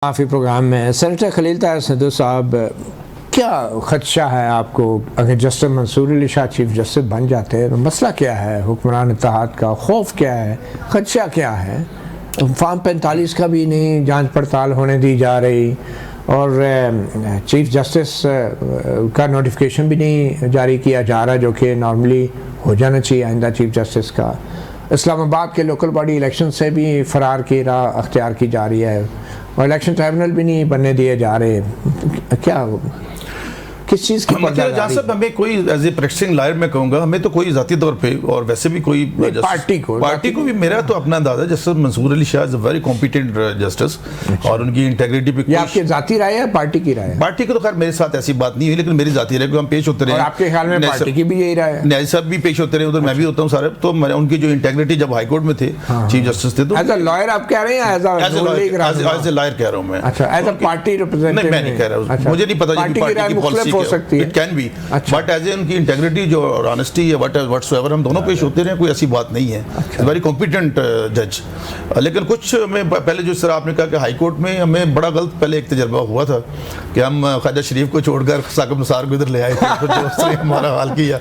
काफ़ी प्रोग्राम में सेनेटर खलील ताहिर संधू साहब, क्या खदशा है आपको अगर justice Mansoor Ali Shah chief justice बन जाते हैं तो मसला क्या है? हुक्मरान इत्तेहाद का खौफ क्या है, खदशा क्या है? फार्म 45 का भी नहीं जांच पड़ताल होने दी जा रही और चीफ जस्टिस का नोटिफिकेशन भी नहीं जारी किया जा रहा, जो कि नॉर्मली हो जाना चाहिए आइंदा चीफ जस्टिस का। इस्लामाबाद के लोकल बॉडी इलेक्शन से भी फ़रार की राह अख्तियार की जा रही है और इलेक्शन ट्राइब्यूनल भी नहीं बनने दिए जा रहे। क्या किस चीज़ की जहाँ सब हमें कोई एज ए प्रैक्टिसिंग लॉयर मैं कहूँगा, हमें तो कोई ज़ाती तौर पे और वैसे भी कोई पार्टी को भी मेरा तो अपना अंदाजा justice Mansoor Ali Shah is a very competent justice और उनकी इंटेग्रिटी पे आपकी ज़ाती राय है पार्टी की राय है? पार्टी की तो खैर मेरे साथ ऐसी बात नहीं हुई, लेकिन मेरी ज़ाती राय को हम पेश होते रहे। आपके ख्याल में पार्टी की भी यही राय है? न्याय साहब भी पेश होते रहे, उधर मैं भी होता हूँ सारे। तो उनकी जो इंटेग्रिटी जब हाई कोर्ट में थे चीफ जस्टिस थे, तो एज अ लॉयर आप कह रहे हैं? एज ए लॉयर कह रहा हूँ मैं। अच्छा, एज अ पार्टी रिप्रेजेंटेटिव? मैं नहीं कह रहा, मुझे नहीं पता पार्टी की पॉलिसी हो सकती है, it can be, but as a उनकी इंटेग्रिटी जो ऑनेस्टी है व्हाटसोएवर हम दोनों पेश होते रहे, कोई ऐसी बात नहीं है। वेरी कॉम्पिटेंट जज। लेकिन कुछ में पहले जो सर आपने कहा कि हाई कोर्ट में हमें बड़ा गलत पहले एक तजर्बा हुआ था कि हम ख्वाजा शरीफ को छोड़कर साकिब निसार को इधर ले आए थे, तो उसने हमारा हाल किया।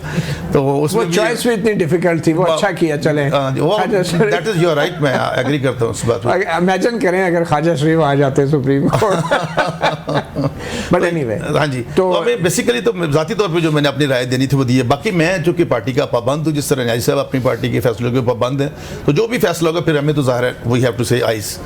तो उसमें चॉइस भी इतनी डिफिकल्ट थी, वो अच्छा किया। चले दैट इज योर राइट, मैं एग्री करता हूँ उस बात पर। इमेजिन करें अगर ख्वाजा शरीफ आ जाते सुप्रीम कोर्ट। बट एनीवे, हाँ जी, तो हमें बेसिकली तो ज़ाती तौर पे जो मैंने अपनी राय देनी थी वो दी है। बाकी मैं जो कि पार्टी का पाबंद हूँ, जिस तरह न्याय साहब अपनी पार्टी के फैसलों के पाबंद हैं, तो जो भी फैसला होगा फिर हमें तो ज़ाहिर है वी हैव टू से आइज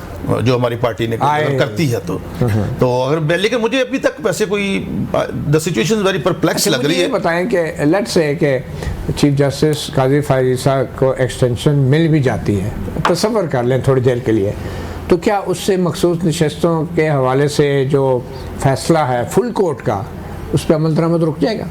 जो हमारी पार्टी ने करती है। तो अगर लेकिन मुझे अभी तक वैसे कोई द सिचुएशन वेरी परप्लेक्स लग रही है। बताएं कि लेट्स से कि चीफ जस्टिस काजी फायज़ा को एक्सटेंशन मिल भी जाती है, तसव्वुर कर लें थोड़ी देर के लिए, तो क्या उससे मखसूस नशस्तों के हवाले से जो फैसला है फुल कोर्ट का, उस पर अमल दरामद रुक जाएगा?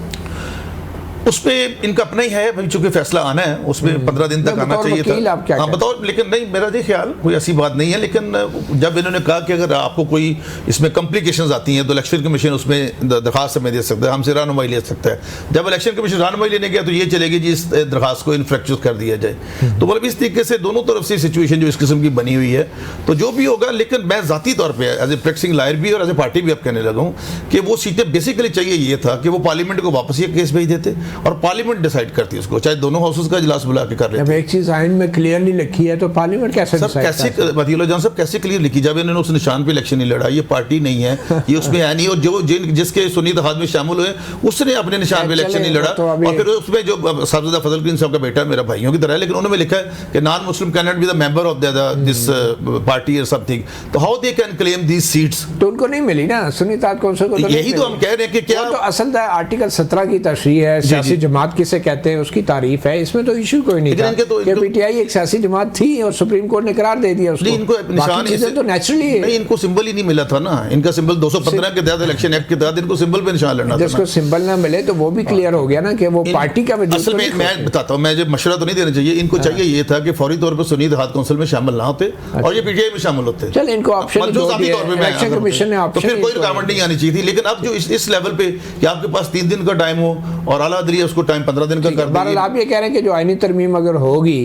उस पर इनका अपना ही है भाई, चूंकि फैसला आना है उसमें 15 दिन तक आना चाहिए था। हाँ बताओ, लेकिन नहीं, मेरा ये ख्याल कोई ऐसी बात नहीं है। लेकिन जब इन्होंने कहा कि अगर आपको कोई इसमें कम्प्लिकेशंस आती हैं तो इलेक्शन कमीशन उसमें दरखास्त हमें दे सकता है, हमसे रहनुमाई ले सकता है। जब इलेक्शन कमीशन रहनुमाई लेने गया तो ये चलेगी जी इस दरखास्त को इनफ्रेक्चर कर दिया जाए। तो मतलब इस तरीके से दोनों तरफ से सिचुएशन जो इस किस्म की बनी हुई है, तो जो भी होगा। लेकिन मैं ज़ाती तौर पर एज ए प्रैक्टिसिंग लॉयर भी और एज ए पार्टी भी अब कहने लगा हूँ कि वो सीटें बेसिकली चाहिए ये था कि वो पार्लियामेंट को वापस ये केस भेज देते और पार्लियामेंट डिसाइड करती है उसको, चाहे दोनों हाउसेस का इजलास बुला के कर लेते। अब एक चीज आइन में क्लियरली लिखी है तो पार्लियामेंट कैसे डिसाइड करता है? कैसे वकील जान साहब कैसे क्लियर लिखी? जब इन्होंने उस निशान पे इलेक्शन नहीं लड़ा, ये पार्टी नहीं है, ये उसमें है नहीं, और जो जिसके सुन्नी इत्तेहाद में शामिल हुए उसने अपने निशान पे इलेक्शन नहीं लड़ा। और फिर उसमें जो साहबजादा फजल साहब का बेटा मेरा भाइयों की तरह है, लेकिन उन्होंने लिखा है कि non Muslim can not be the member of this party और समथिंग। तो how they can claim these seats? तो उनको नहीं मिली ना सुन्नी इत्तेहाद कौंसिल को। यही तो हम कह रहे हैं कि क्या तो असल आर्टिकल 17 की तशरीह है, सियासी जमात किसे कहते हैं उसकी तारीफ है, इसमें तो इशू कोई नहीं था कि पीटीआई एक सियासी जमात थी और सुप्रीम कोर्ट ने करार दे दिया उसको। इनको निशान तो नेचुरली नहीं, इनको सिंबल ही नहीं मिला था ना। इनका सिंबल 215 के तहत इलेक्शन एक्ट के तहत इनको सिंबल पे निशान लेना था। जिसको सिंबल ना मिले तो वो भी क्लियर हो गया ना कि वो पार्टी का वजूद। असल में मैं बताता हूँ, मैं जब मशवरा तो नहीं देना चाहिए, इनको चाहिए ये था कि फौरी तौर पर सुन्नी इत्तेहाद काउंसिल में शामिल ना होते और ये पीटीआई में शामिल होते। चल इनको ऑप्शन इलेक्शन कमीशन ने ऑप्शन, फिर कोई रुकावट नहीं आनी चाहिए थी। लेकिन अब जो इस लेवल पे कि आपके पास 3 दिन का टाइम हो और आला अदलिया उसको टाइम 15 दिन का कर दे। आप ये कह रहे हैं कि जो आईनी तरमीम अगर होगी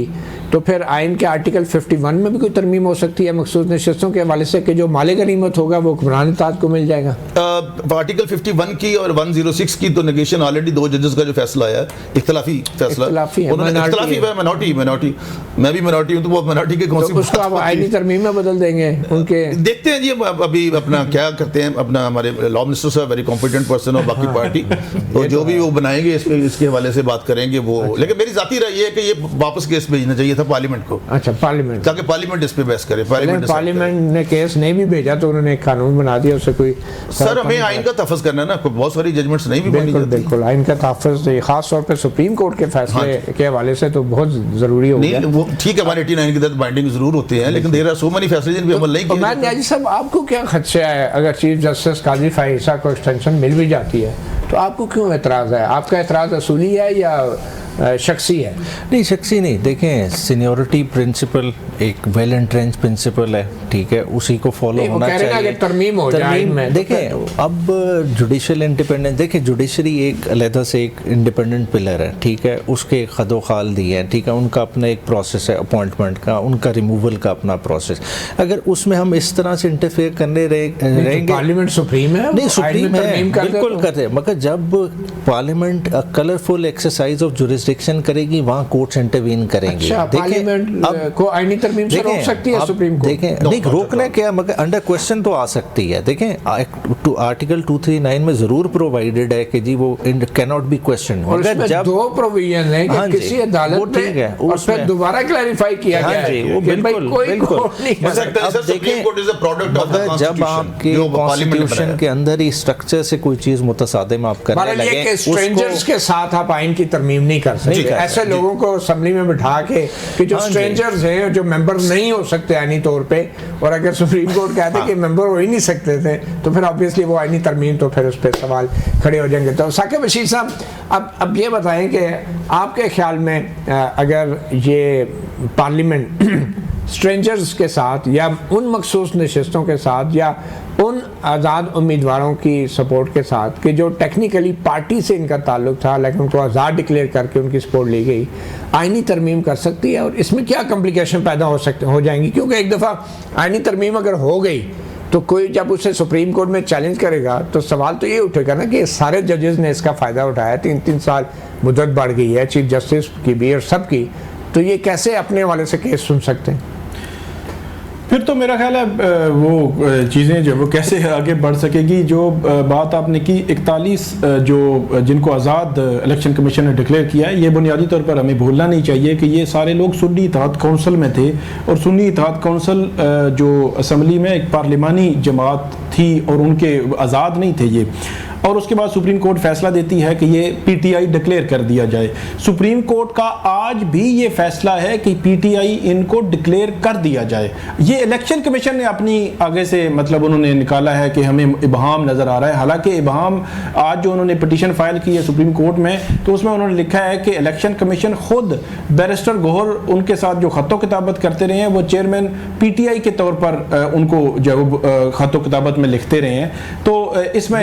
तो फिर आइन के आर्टिकल 51 में भी कोई तरमीम हो सकती है मखसूस नशस्तों के हवाले से कि जो माले गनीमत होगा वो हुक्मरान इत्तेहाद को मिल जाएगा। आर्टिकल 51 की और 106 की तो नेगेशन ऑलरेडी 2 जजेस का जो फैसला आया है, इख्तलाफी फैसला, मिनॉरिटी मैं भी मिनॉरिटी हूँ, तो वो मिनॉरिटी के कौन सी उसको आप आईनी तरमीम में बदल देंगे उनके। देखते हैं जी अभी अपना क्या करते हैं। अपना हमारे लॉ मिनिस्टर साहब वेरी कॉम्पिटेंट पर्सन और बाकी पार्टी तो जो भी वो बनाएंगे इसके हवाले से बात करेंगे वो। लेकिन मेरी जाती राय ये है कि ये वापस केस भेजना चाहिए था पार्लियामेंट को। अच्छा, पार्लियामेंट, ताकि पार्लियामेंट इस पे बहस करे। पार्लियामेंट ने केस नहीं भी भेजा तो उन्होंने एक कानून बना दिया, उससे कोई सर हमें आइन का तहफ़्फ़ुज़ करना है ना, बहुत सारी जजमेंट्स नहीं भी बनी जाती। बिल्कुल आइन का तहफ़्फ़ुज़ खास तौर पे सुप्रीम कोर्ट के फैसले के हवाले से तो बहुत ज़रूरी हो गया। वो ठीक है, 189 के तहत बाइंडिंग जरूर होते हैं, लेकिन देयर आर सो मेनी फैसले जिन पे अमल नहीं किया। न्याजी साहब, आपको क्या खदशा है अगर चीफ जस्टिस काजी फायज़ा को एक्सटेंशन मिल भी जाती है तो आपको क्यों एतराज़ है? आपका एतराज़ असूली है या शख्सी है? नहीं, शख्सी नहीं, देखें सीनियोरिटी प्रिंसिपल एक वेल एंट्रेंच प्रिंसिपल है, ठीक है, उसी को फॉलो होना चाहिए। तरमीम हो जाए में, देखें अब जुडिशल इंडिपेंडेंस, देखिए जुडिशरी एक अलहदा से एक इंडिपेंडेंट पिलर है, ठीक है, उसके खदो खाल दिए हैं, ठीक है, उनका अपना एक प्रोसेस है अपॉइंटमेंट का, उनका रिमूवल का अपना प्रोसेस। अगर उसमें हम इस तरह से इंटरफेयर करने रहेंगे, पार्लियामेंट सुप्रीम है, नहीं सुप्रीम है, बिल्कुल करते हैं, मगर जब parliament colourful exercise of jurisdiction करेगी वहाँ कोर्ट्स इंटरवीन करेंगे। पार्लियामेंट को आईनी तरमीम से रोक सकती है सुप्रीम कोर्ट? देखें नहीं रोकना क्या, मगर अंडर क्वेश्चन तो आ सकती है। देखें आर्टिकल 239 में जरूर प्रोवाइडेड है कि जी वो कैन नॉट बी क्वेश्चन, मगर जब 2 प्रोविजन है कि किसी अदालत में और फिर दोबारा क्लैरिफाई किया गया है कि भाई कोई कोर्ट नहीं कर सकता। मगर जब आपके कॉन्स्टिट्यूशन के अंदर ही स्ट्रक्चर से कोई चीज मुतसादिम आप करने लगे, स्ट्रेंजर्स के साथ आप आइन की तरमीम नहीं कर सकते। ऐसे लोगों को असेंबली में बिठा के कि जो स्ट्रेंजर्स हैं, जो मेंबर नहीं हो सकते आईनी तौर पे, और अगर सुप्रीम कोर्ट कहते कि मेंबर हो ही नहीं सकते थे, तो फिर ऑब्वियसली वो आईनी तरमीम, तो फिर उस पर सवाल खड़े हो जाएंगे। तो साकिब बशीर साहब, अब ये बताएं कि आपके ख्याल में अगर ये पार्लियामेंट स्ट्रेंजर्स के साथ या उन मखसूस नशिस्तों के साथ या उन आज़ाद उम्मीदवारों की सपोर्ट के साथ कि जो टेक्निकली पार्टी से इनका ताल्लुक था लेकिन उनको आज़ाद डिक्लेयर करके उनकी सपोर्ट ली गई, आईनी तरमीम कर सकती है? और इसमें क्या कॉम्प्लिकेशन पैदा हो जाएंगी? क्योंकि एक दफ़ा आईनी तरमीम अगर हो गई तो कोई जब उसे सुप्रीम कोर्ट में चैलेंज करेगा तो सवाल तो ये उठेगा ना कि सारे जजेस ने इसका फ़ायदा उठाया, 3-3 साल मुद्दत बढ़ गई है चीफ जस्टिस की भी और सब की, तो ये कैसे अपने वाले से केस सुन सकते हैं? फिर तो मेरा ख्याल है वो चीज़ें जो वो कैसे आगे बढ़ सकेगी। जो बात आपने की 41 जो जिनको आज़ाद इलेक्शन कमीशन ने डिक्लेयर किया है, ये बुनियादी तौर पर हमें भूलना नहीं चाहिए कि ये सारे लोग सुन्नी इत्तेहाद काउंसिल में थे, और सुन्नी इत्तेहाद काउंसिल जो असम्बली में एक पार्लिमानी जमात थी और उनके आज़ाद नहीं थे ये। और उसके बाद सुप्रीम कोर्ट फैसला देती है कि ये पीटीआई डिक्लेयर कर दिया जाए। सुप्रीम कोर्ट का आज भी ये फैसला है कि पीटीआई इनको डिक्लेयर कर दिया जाए। ये इलेक्शन कमीशन ने अपनी आगे से मतलब उन्होंने निकाला है कि हमें इबहाम नज़र आ रहा है, हालांकि इबहाम आज जो उन्होंने पिटीशन फाइल की है सुप्रीम कोर्ट में, तो उसमें उन्होंने लिखा है कि इलेक्शन कमीशन खुद बैरिस्टर गोहर उनके साथ जो खतो किताबत करते रहे हैं, वो चेयरमैन पीटीआई के तौर पर उनको जो खतो किताबत में लिखते रहे हैं। तो इसमें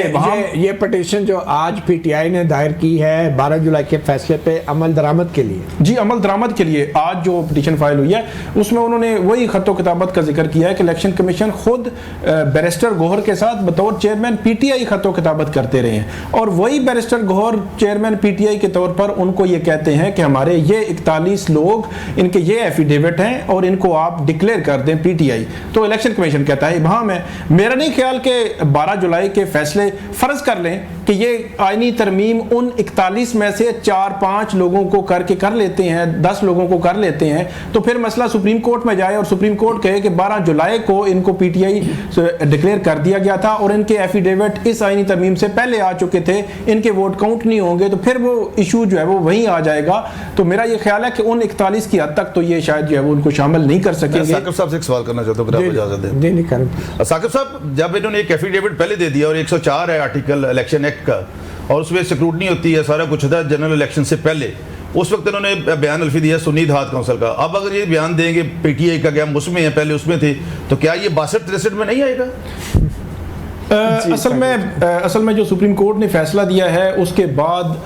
ये पिटीशन जो आज पीटीआई ने दायर की है 12 जुलाई के फैसले पे अमल दरामद के लिए, जी अमल दरामद के लिए आज जो पिटीशन फाइल हुई है उसमें उन्होंने वही खतो किताबत का जिक्र किया है कि इलेक्शन कमीशन खुद बैरिस्टर गोहर के साथ बतौर चेयरमैन पीटीआई खतो किताबत करते रहे हैं, और वही बैरिस्टर गोहर चेयरमैन पीटीआई के तौर पर उनको ये कहते हैं कि हमारे ये 41 लोग, इनके ये एफिडेविट हैं और इनको आप डिक्लेयर कर दें पीटीआई। तो इलेक्शन कमीशन कहता है इबहाम है। मेरा नहीं ख्याल कि 12 जुलाई के फैसले फर्ज कर लें कि ये आईनी तरमीम उन 41 में से 4-5 लोगों को करके कर लेते हैं, 10 लोगों को कर लेते हैं, तो फिर मसला सुप्रीम कोर्ट में जाए और सुप्रीम कोर्ट कहे कि 12 जुलाई को इनको पीटीआई डिक्लेयर कर दिया गया था और इनके एफिडेविट इस आईनी तरमीम से पहले आ चुके थे, इनके वोट काउंट नहीं होंगे, तो फिर वो इशू जो है वो वहीं आ जाएगा। तो मेरा ये ख्याल है कि उन 41 की हद तक तो ये शायद जो है वो उनको शामिल नहीं कर सकेंगे। साकिब साहब से एक सवाल करना चाहता हूँ, अगर आप इजाजत दें। साकिब साहब, जब इन्होंने एक एफिडेविट पहले दे दिया और 104 है आर्टिकल इलेक्शन एक्ट का, और उसमें स्क्रूटनी होती है, सारा कुछ होता है जनरल इलेक्शन से पहले, उस वक्त इन्होंने बयान अल्फी दिया सुन्नी इत्तेहाद काउंसिल का। अब अगर ये बयान देंगे पीटीआई का कि हम उसमें हैं, पहले उसमें थे, तो क्या ये 62-63 में नहीं आएगा? असल में जो सुप्रीम कोर्ट ने फैसला दिया है उसके बाद